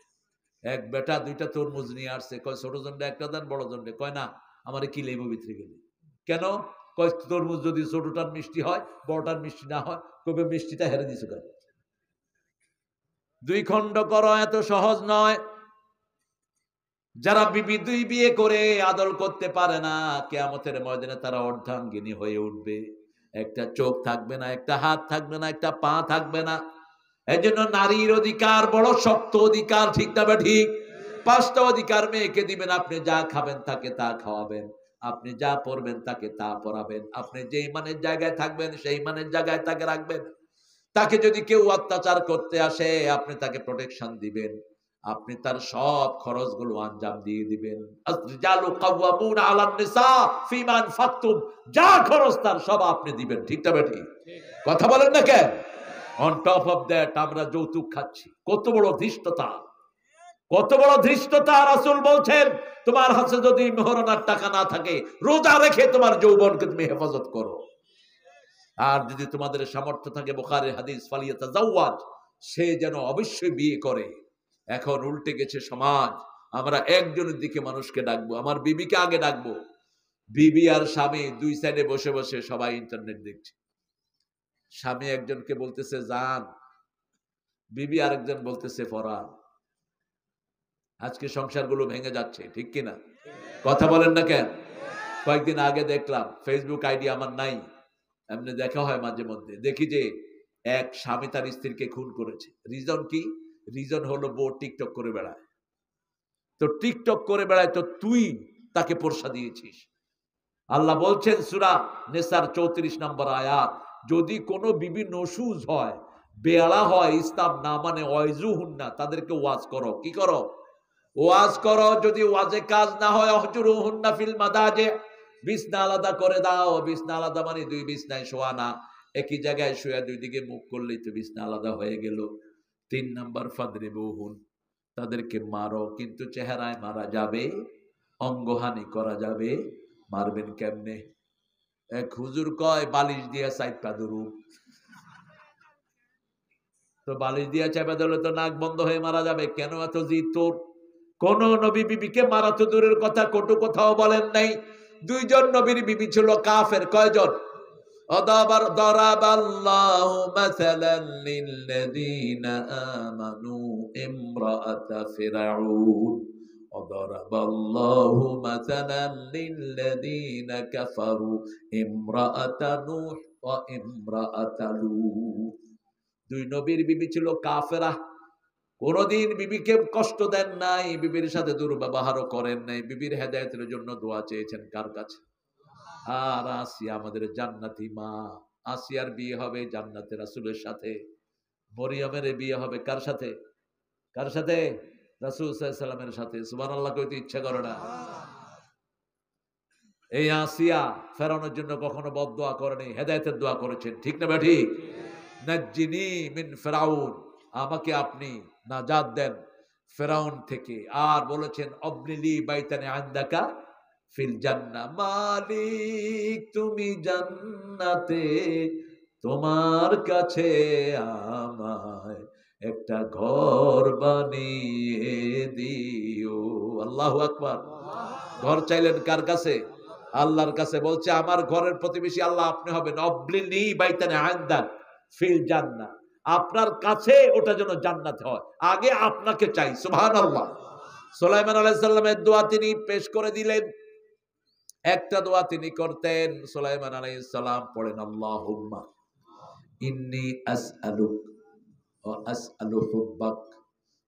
এক বেটা 2টা তরমুজ নিয়ে আসছে, কয় ছোট জন্ডে একটা দেন, বড় জন্ডে। কয় না, আমারে কিলাইব ভিতরে গেলে। কেন? কয় তরমুজ যদি ছোটটার মিষ্টি হয়, বড়টার মিষ্টি না হয়, কবে মিষ্টিটা হেরে দিছো কেন? 2 খণ্ড করো, এত সহজ নয়। যারা বিবি 2 বিয়ে করে আদল করতে পারে না, কিয়ামতের ময়দানে তারা অর্ধাঙ্গিনী হয়ে উঠবে। একটা চোখ থাকবে না, একটা হাত থাকবে না, একটা পা থাকবে না। এজন্য নারীর অধিকার বড় শক্ত অধিকার, ঠিক না ঠিক? 5টা অধিকার মেয়েকে দিবেন। আপনি যা খাবেন তাকে তা খাওয়াবেন, আপনি যা পড়বেন তাকে তা পড়াবেন, আপনি যেই মানের জায়গায় থাকবেন সেই মানের জায়গায় তাকে রাখবেন। তাকে যদি কেউ অত্যাচার করতে আসে আপনি তাকে প্রোটেকশন দিবেন, আপনি তার সব খরচগুলো আঞ্জাম দিয়ে দিবেন। আজ-রিজালু কাওয়ামুনা আলান নিসা ফিমা আনফাকতুম, যা খরচ তার সব আপনি দিবেন, ঠিক না ঠিক? কথা বলেন না কেন? অন টপ অফ দ্যাট আমরা যৌতুক খাচ্ছি। কত বড় ধৃষ্টতা, কত বড় ধৃষ্টতা! রাসূল বলছেন তোমার হাতে যদি মেহরানার টাকা না থাকে, রোজা রেখে তোমার যৌবনকে তুমি হেফাজত করো। আর যদি তোমাদের সামর্থ্য থাকে, বুখারীর হাদিস, ফালিয়াতাজাওয়াজ, সে যেন অবশ্যই বিয়ে করে। এখন উল্টে গেছে সমাজ, আমরা একজনের দিকে মানুষকে ডাকবো, আমার বিবিকে আগে ডাকবো। বিবি আর স্বামী 2 সাইডে বসে বসে সবাই ইন্টারনেট দেখছে। স্বামী একজনকে বলতেছে জান, বিবি আরেকজন বলতেছে ফরান। আজকে সংসারগুলো ভেঙে যাচ্ছে, ঠিক কিনা? কথা বলেন না কেন? কয়েকদিন আগে দেখলাম, ফেসবুক আইডি আমার নাই, এমনি দেখা হয় মাঝে মধ্যে, দেখি যে এক স্বামী তার স্ত্রীকে খুন করেছে। রিজন কি? রিজন হলো বউ টিকটক করে বেড়ায়। তো টিকটক করে বেড়ায়, তো তুই তাকে পরশা দিয়েছিস। আল্লাহ বলছেন সূরা নিসার 34 নম্বর আয়াত, যদি কোনো বিবি নশুজ হয়, বেয়ালা হয় ইসলাম না মানে ওয়াইজুহুন্না, তাদেরকে ওয়াজ করো। কি করো? ওয়াজ করো। যদি ওয়াজে কাজ না হয় অহজুরুহুন্না ফিল মাদাজে, বিছনা আলাদা করে দাও। বিছনা আলাদা মানে দুই বিছনায় শোয়া না, একই জায়গায় শুয়ে দুই দিকে মুখ করলেই তো বিছনা আলাদা হয়ে গেল। 3 নাম্বার ফাদরিবুহুন, তাদেরকে মারো, কিন্তু চেহারায় মারা যাবে, অঙ্গহানি করা যাবে। মারবেন কেমনে? এক হুজুর কয় বালিশ দিয়া চাইপা ধরু। তো বালিশ দিয়া চাপা ধরলে তো নাক বন্ধ হয়ে মারা যাবে। কেন এত জিদ তোর? কোন নবী বিবিকে মারা তো দূরের কথা, কটু কথাও বলেন নাই। 2 জন নবীর বিবি ছিল কাফের। কয়জন? দরাবাল্লাহু মাসালান লিল্লাযীনা আমানু ইমরাআতা ফিরআউন ওয়াদরাবাল্লাহু মাসালান লিল্লাযীনা কাফারু ইমরাআতা নূহ ওয়া ইমরাআতা লূত। 2 নবীর বিবি ছিল কাফেরা। কোনদিন বিবিকে কষ্ট দেন নাই, বিবির সাথে দুর্ব্যবহারও করেন নাই, বিবির হেদায়েতের জন্য দোয়া চেয়েছেন কার কাছে? আর আসিয়া আমাদের জান্নাতি মা। আসিয়ার বিয়ে হবে জান্নাতের রাসূলের সাথে। মরিয়মের বিয়ে হবে কার সাথে? কার সাথে? রাসূল সাল্লাল্লাহু আলাইহি ওয়াসাল্লামের সাথে। সুবহানাল্লাহ কইতে ইচ্ছা করে না? এই আসিয়া ফেরাউনের জন্য কখনো বদদোয়া করেনি, হেদায়েতের দোয়া করেছেন। ঠিক না ঠিক? নাজ্জিনি মিন ফিরাউন, আমাকে আপনি নাজাত দেন ফেরাউন থেকে। আর বলেছেন অবনিলি বাইতানে আনদাকা ফিল জান্নাহ, মালিক তুমি জান্নাতে তোমার কাছে আমায় একটা ঘর বানিয়ে দিও। আল্লাহু আকবার। ঘর চাইলেন কার কাছে? আল্লাহর কাছে। বলছে আমার ঘরের প্রতিবেশী আল্লাহ আপনি হবেন। অবনিলি বাইতানে আনদাক ফিল জান্নাহ, আপনার কাছে ওটা যেন জান্নাতে হয়। আগে আপনাকে চাই। সুবহানাল্লাহ। সুলাইমান আলাইহিস সালামের দোয়া তিনি পেশ করে দিলেন। একটা দোয়া তিনি করতেন। সুলাইমান আলাইহিস সালাম পড়েন আল্লাহুম্মা ইন্নী আসআলুক ওয়া আসআলু হুব্বাক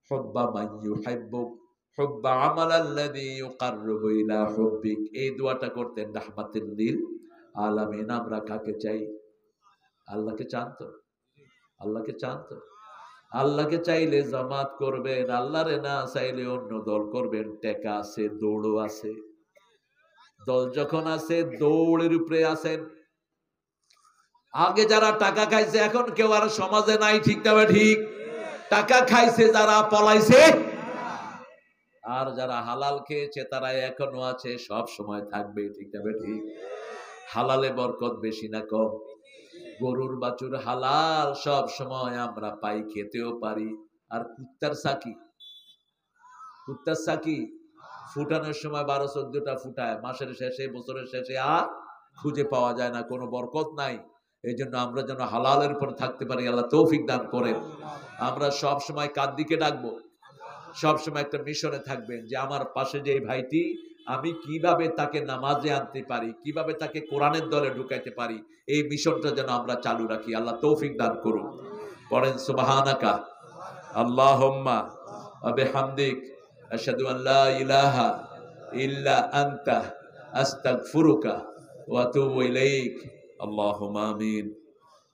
হুব্বা মান ইউহিব্বুক হুব্বা আমালাল্লাযী ইউকাররিবু ইলা হুব্বিক। এই দোয়াটা করতেন রাহমাতুল লিল আলামিন। আমরা কাকে চাই? আল্লাহকে চান তো? আল্লাহকে চান তো? আল্লাহকে চাইলে জামাত করবেন, আল্লাহরে না চাইলে অন্য দল করবেন। টেকা আছে, দৌড়ও আছে। দল যখন আছে দৌড়ের উপরে আছেন। আগে যারা টাকা খাইছে এখন কেউ আর সমাজে নাই। ঠিক না ঠিক? টাকা খাইছে যারা পলাইছে, আর যারা হালাল খেয়েছে তারা এখনো আছে, সব সময় থাকবে। ঠিক না ঠিক? হালালে বরকত বেশি না কম? গরুর বাছুর হালাল, সব সময় আমরা পাই, খেতেও পারি। আর কুত্তার সাকি, কুত্তার সাকি ফুটানোর সময় 12-14টা ফুটায়, মাসের শেষে বছরের শেষে আর খুঁজে পাওয়া যায় না, কোনো বরকত নাই। এই জন্য আমরা যেন হালালের উপর থাকতে পারি, আল্লাহ তৌফিক দান করেন। আমরা সব সময় কার দিকে ডাকবো? সব সময় একটা মিশনে থাকবেন যে আমার পাশে যে ভাইটি, আমি কিভাবে তাকে নামাজে আনতে পারি, কিভাবে তাকে কোরআনের দলে ঢুকাইতে পারি, এই মিশনটা যেন আমরা চালু রাখি। আল্লাহ তৌফিক দান করুন। পড়েন সুবহানাকা আল্লাহুম্মা ওয়া বিহামদিক আশহাদু আন লা ইলাহা ইল্লা আনতা আস্তাগফিরুকা ওয়া আতুবু ইলাইক। আল্লাহুম্মা আমিন।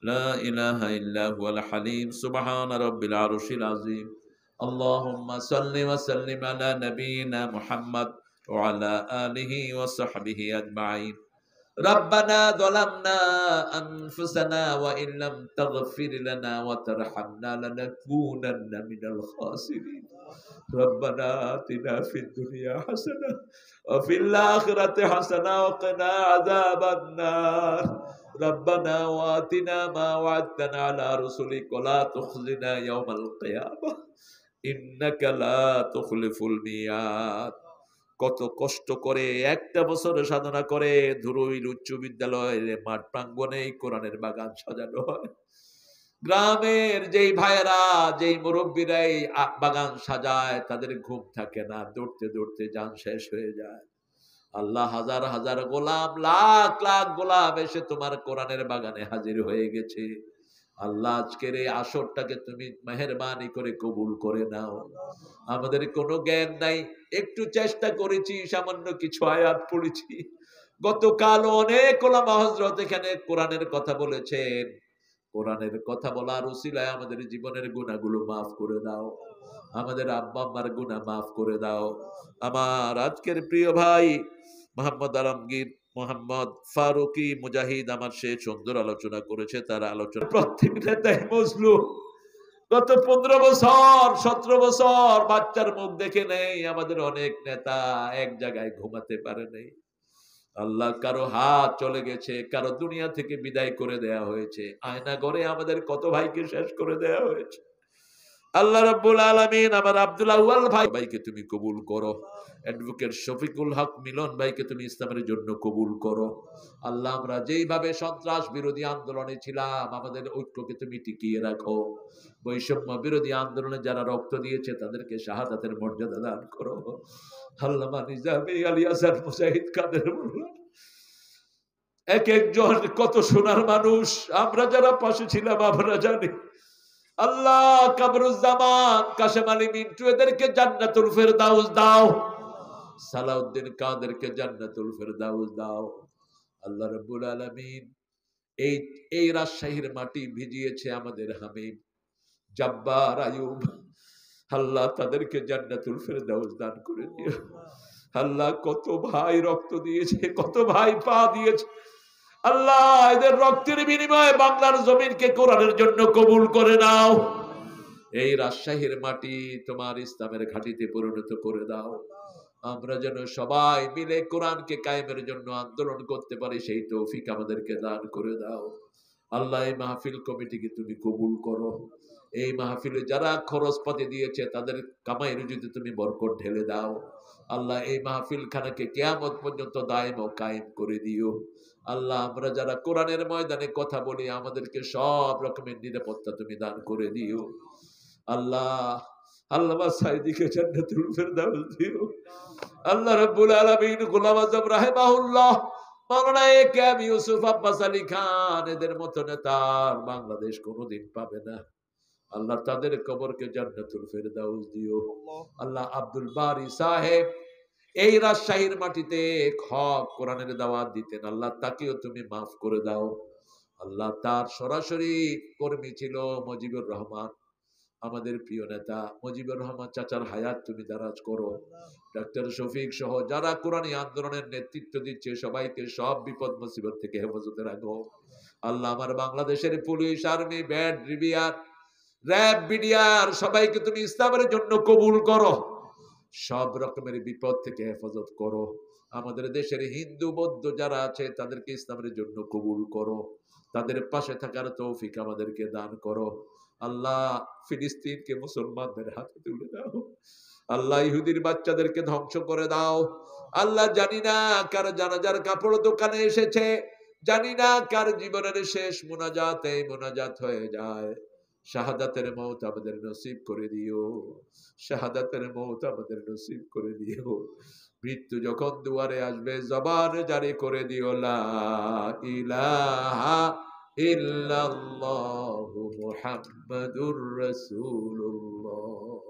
লা ইলাহা ইল্লা হুয়াল হালিম সুবহান রাব্বিল আরশিল আযীম। اللهم صل وسلم على نبينا محمد وعلى آله وصحبه أجمعين. ربنا ظلمنا أنفسنا وإن لم تغفر لنا وترحمنا لنكونن من الخاسرين. ربنا آتنا في الدنيا حسنة وفي الآخرة حسنة وقنا عذاب النار. ربنا وآتنا ما وعدتنا على رسلك ولا تخزنا يوم القيامة ইন্নাকা লা তুখলিফুল মিয়াদ। কত কষ্ট করে একটা বছর সাধনা করে ধুরুইল উচ্চ বিদ্যালয়ের মাঠ প্রাঙ্গণে কোরআনের বাগান সাজানো হয়। গ্রামের যেই ভাইয়েরা, যেই মুরব্বীরা এই বাগান সাজায়, তাদের ঘুম থাকে না, দৌড়তে দৌড়তে জান শেষ হয়ে যায়। আল্লাহ হাজার হাজার গোলাম, লাখ লাখ গোলাম এসে তোমার কোরআনের বাগানে হাজির হয়ে গেছে। আল্লাহ আজকের এই আসরটাকে তুমি মেহেরবানি করে কবুল করে নাও। আমাদের কোনো জ্ঞান নাই, একটু চেষ্টা করেছি, সামান্য কিছু আয়াত পড়েছি। গতকাল অনেক ওলামা হযরত এখানে কোরআনের কথা বলেছেন, কোরআনের কথা বলার উসিলায় আমাদের জীবনের গুনাহগুলো মাফ করে দাও, আমাদের আব্বা আম্মার গুনাহ মাফ করে দাও। আমার আজকের প্রিয় ভাই মোহাম্মদ আলমগীর, মোহাম্মদ ফারুকি মুজাহিদ আমার সে সুন্দর আলোচনা করেছে, তার আলোচনা প্রত্যেক নেতাই মজলুম। গত 15 বছর 17 বছর বাচ্চার মুখ দেখে নেই, আমাদের অনেক নেতা এক জায়গায় ঘুমাতে পারে নেই। আল্লাহ, কারো হাত চলে গেছে, কারো দুনিয়া থেকে বিদায় করে দেয়া হয়েছে, আয়না ঘরে আমাদের কত ভাইকে শেষ করে দেয়া হয়েছে। আল্লাহ রাব্বুল আলামিন আমার আব্দুল আউয়াল ভাইকে তুমি কবুল করো, অ্যাডভোকেট শফিকুল হক মিলন ভাইকে তুমি ইসলামের জন্য কবুল করো। আল্লাহ, আমরা যেইভাবে সন্ত্রাস বিরোধী আন্দোলনে ছিলাম, আমাদের ঐক্যকে তুমি টিকিয়ে রাখো। বৈষম্য বিরোধী আন্দোলনে যারা রক্ত দিয়েছে তাদেরকে শাহাদাতের মর্যাদা দান করো। আল্লামা নিজামী, আলী হাসান মুজাহিদ, কাদের মোল্লা, এক একজন কত সোনার মানুষ, আমরা যারা পাশে ছিলাম আমরা জানি। আল্লাহ, কামরুজ্জামান, কাশেম আলী মিন্টু এদেরকে জান্নাতুল ফেরদাউস দাও, সালাউদ্দিন কাদেরকে জান্নাতুল ফেরদাউস দাও। আল্লাহ রাব্বুল আলামিন, এই রাজশাহীর মাটি ভিজিয়েছে আমাদের হাবিব জব্বার আয়ুব, আল্লাহ তাদেরকে জান্নাতুল ফেরদাউস দান করে দিও। আল্লাহ, কত ভাই রক্ত দিয়েছে, কত ভাই পা দিয়েছে, আল্লাহ এদের রক্তের বিনিময়ে বাংলার জমিনকে কোরআনের জন্য কবুল করে নাও। এই রাজশাহীর মাটি তোমার ইসলামের ঘাঁটিতে পরিণত করে দাও। আমরা যেন সবাই মিলে কোরআনকে কায়েমের জন্য আন্দোলন করতে পারি, সেই তৌফিক আমাদেরকে দান করে দাও। আল্লাহ, এই মাহফিল কমিটিকে তুমি কবুল করো। এই মাহফিলে যারা খরচপাতি দিয়েছে তাদের কামাই রুজিতে তুমি বরকত ঢেলে দাও। আল্লাহ, এই মাহফিল খানাকে কিয়ামত পর্যন্ত দায়েম ও কায়েম করে দিও। আল্লাহ, আমরা যারা কোরআনের ময়দানে কথা বলি আমাদেরকে সব রকমের নিরাপত্তা তুমি দান করে দিও। আল্লাহ, আল্লামা সাইদিকে জান্নাতুল ফেরদাউস দিও। আল্লাহ রাব্বুল আলামিন, গোলাম আযম রাহিমাহুল্লাহ, মাওলানা একেএম ইউসুফ আব্বাস আলী খান, এদের মতো নেতার বাংলাদেশ কোনোদিন পাবে না। আল্লাহ, তাদের কবরকে জান্নাতুল ফেরদাউস দিও। আল্লাহ, আব্দুল বারী সাহেব এই রাজশাহীর মাটিতে হক কোরআনের দাওয়াত দিতেন, আল্লাহ তাকেও তুমি মাফ করে দাও। আল্লাহ, তার সরাসরি কর্মী ছিল মুজিবুর রহমান, আমাদের প্রিয় নেতা মুজিবুর রহমান চাচার হায়াত তুমি দারাজ করো। ডাক্তার শফিক সহ যারা কোরআনী আন্দোলনের নেতৃত্ব দিচ্ছে সবাইকে সব বিপদ মুসিবত থেকে হেফাজতে রাখো। আল্লাহ, আমার বাংলাদেশের পুলিশ, আর্মি, ব্যান্ড, রিবিআর, র‍্যাব, বিডিআর সবাইকে তুমি ইসলামের জন্য কবুল করো, সব রকমের বিপদ থেকে হেফাজত করো। আমাদের দেশের হিন্দু বৌদ্ধ যারা আছে তাদেরকে ইসলামের জন্য কবুল করো, তাদের পাশে থাকার তৌফিক আমাদেরকে দান করো। আল্লাহ, ফিলিস্তিনকে মুসলমানদের হাতে তুলে দাও। আল্লাহ, ইহুদির বাচ্চাদেরকে ধ্বংস করে দাও। আল্লাহ, জানি না কার জানাজার কাপড় দোকানে এসেছে, জানি না কার জীবনের শেষ মোনাজাতে মোনাজাত হয়ে যায়। শাহাদাতের মওত আমাদের নসিব করে দিও, শাহাদাতের মওত আমাদের নসিব করে দিও। মৃত্যু যখন দুয়ারে আসবে জবান জারি করে দিও, লা ইলাহা ইল্লাল্লাহু মুহাম্মাদুর রাসূলুল্লাহ।